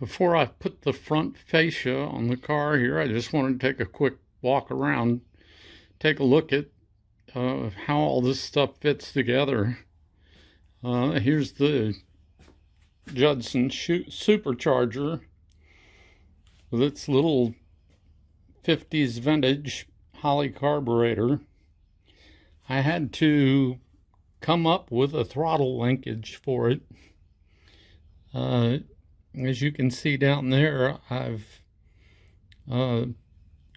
Before I put the front fascia on the car here, I just wanted to take a quick walk around, take a look at how all this stuff fits together. Here's the Judson Supercharger with its little 50s vintage Holley carburetor. I had to come up with a throttle linkage for it. As you can see down there, I've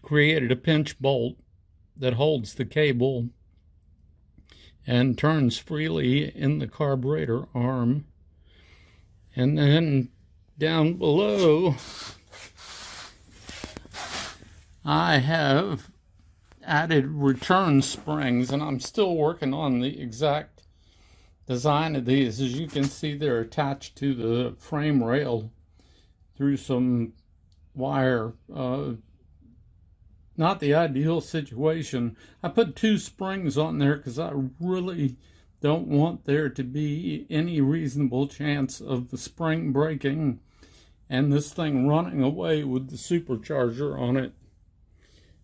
created a pinch bolt that holds the cable and turns freely in the carburetor arm. And then down below, I have added return springs, and I'm still working on the exact design of these. As you can see, they're attached to the frame rail through some wire. Not the ideal situation. I put 2 springs on there because I really don't want there to be any reasonable chance of the spring breaking and this thing running away with the supercharger on it.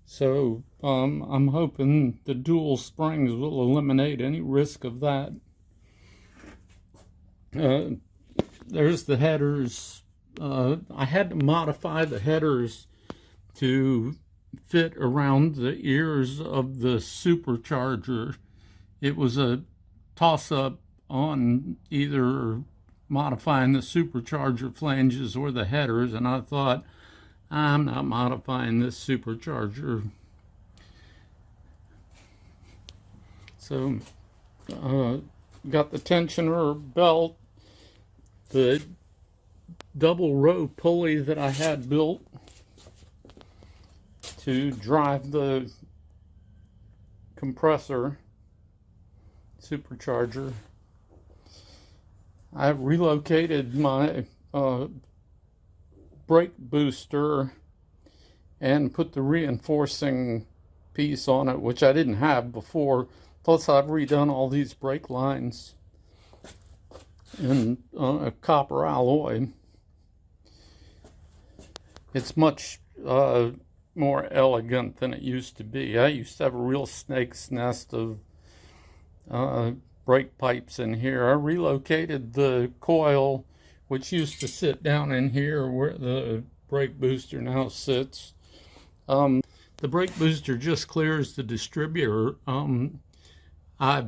So I'm hoping the dual springs will eliminate any risk of that. There's the headers. I had to modify the headers to fit around the ears of the supercharger. It was a toss-up on either modifying the supercharger flanges or the headers, and I thought, I'm not modifying this supercharger. So got the tensioner belt, the double row pulley that I had built to drive the compressor supercharger. I relocated my brake booster and put the reinforcing piece on it, which I didn't have before. Plus, I've redone all these brake lines in copper alloy. It's much more elegant than it used to be. I used to have a real snake's nest of brake pipes in here. I relocated the coil, which used to sit down in here where the brake booster now sits. The brake booster just clears the distributor. I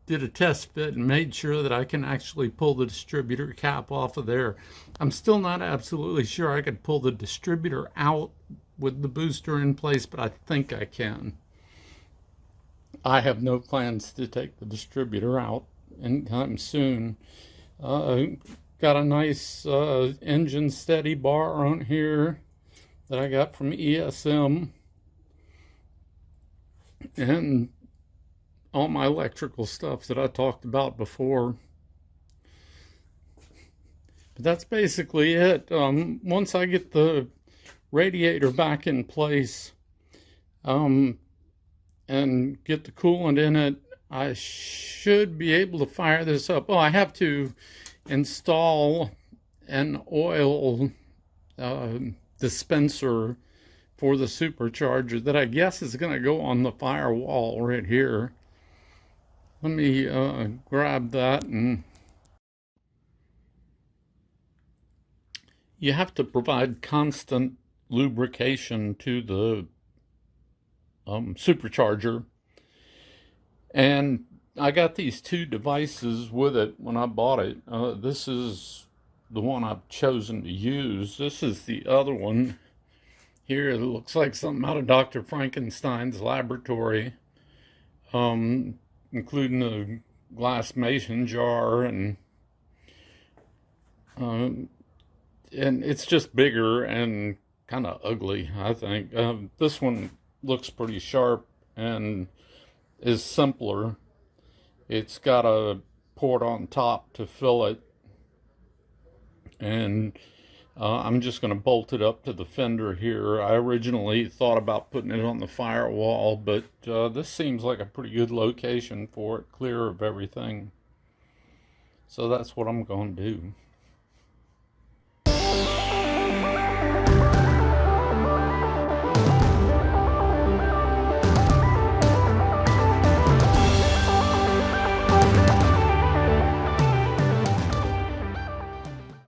did a test fit and made sure that I can actually pull the distributor cap off of there. I'm still not absolutely sure I could pull the distributor out with the booster in place, but I think I can. I have no plans to take the distributor out anytime soon. Got a nice engine steady bar on here that I got from ESM, and all my electrical stuff that I talked about before. But that's basically it. Once I get the radiator back in place and get the coolant in it, I should be able to fire this up. Oh, I have to install an oil dispenser for the supercharger that I guess is going to go on the firewall right here. Let me grab that. And you have to provide constant lubrication to the supercharger, and I got these 2 devices with it when I bought it. This is the one I've chosen to use. This is the other one here. It looks like something out of Dr. Frankenstein's laboratory, including a glass mason jar, and it's just bigger and kind of ugly, I think. This one looks pretty sharp and is simpler. It's got a port on top to fill it, and I'm just going to bolt it up to the fender here. I originally thought about putting it on the firewall, but this seems like a pretty good location for it, clear of everything. So that's what I'm going to do.